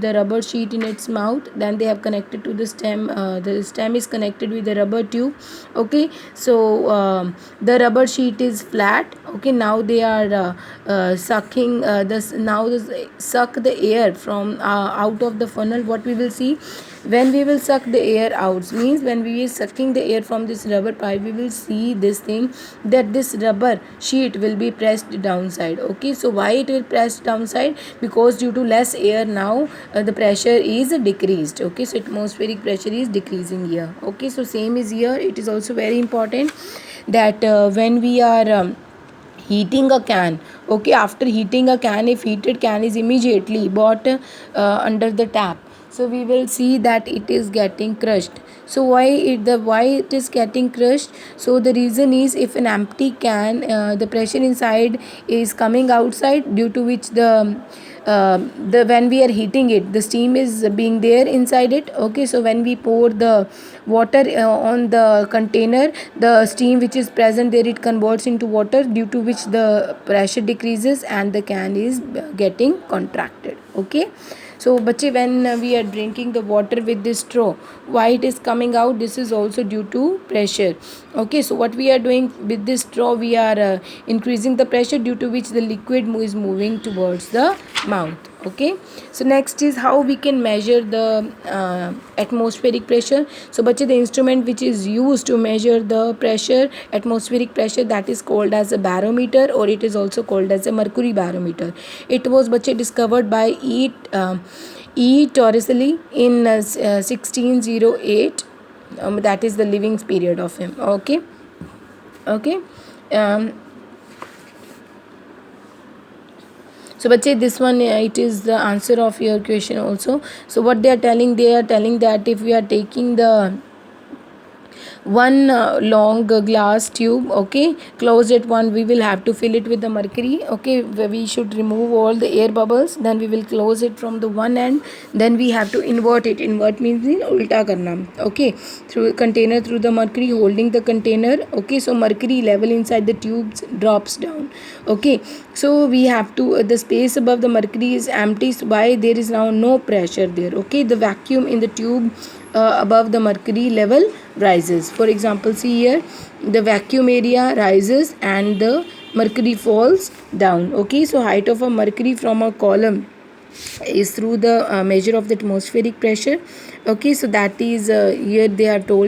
the rubber sheet in its mouth, then they have connected to the stem. The stem is connected with the rubber tube. Okay, so the rubber sheet is flat. Okay, now they are sucking this now this suck the air from out of the funnel. What we will see, when we will suck the air out, means when we are sucking the air from this rubber pipe, we will see this thing, that this rubber sheet will be pressed downside. Okay, so why it will press downside? Because due to less air now, the pressure is decreased. Okay, so atmospheric pressure is decreasing here. Okay, so same is here. It is also very important that when we are heating a can, okay, after heating a can, if heated can is immediately bought under the tap, so we will see that it is getting crushed. So why it is getting crushed? So the reason is, if an empty can, the pressure inside is coming outside, due to which the when we are heating it, the steam is being there inside it. Okay, so when we pour the water on the container, the steam which is present there, it converts into water, due to which the pressure decreases and the can is getting contracted. Okay, so bache, when we are drinking the water with this straw, why it is coming out? This is also due to pressure. Okay, so what we are doing with this straw, we are increasing the pressure, due to which the liquid is moving towards the mouth. Okay, so next is how we can measure the atmospheric pressure. So bache, the instrument which is used to measure the pressure, atmospheric pressure, that is called as a barometer, or it is also called as a mercury barometer. It was bache discovered by E. Torricelli in 1608. That is the living period of him. Okay, okay. So bache, this one it is the answer of your question also. So what they are telling that if we are taking the one long glass tube, okay, close it one, we will have to fill it with the mercury. Okay, we should remove all the air bubbles, then we will close it from the one end, then we have to invert it. Invert means ulta karna. Okay, through container, through the mercury holding the container. Okay, so mercury level inside the tubes drops down. Okay, so we have to the space above the mercury is empty, so why? There is now no pressure there. Okay, the vacuum in the tube above the mercury level rises. For example, see here, the vacuum area rises and the mercury falls down. Okay, so height of a mercury from a column is through the measure of the atmospheric pressure. Okay, so that is here they are told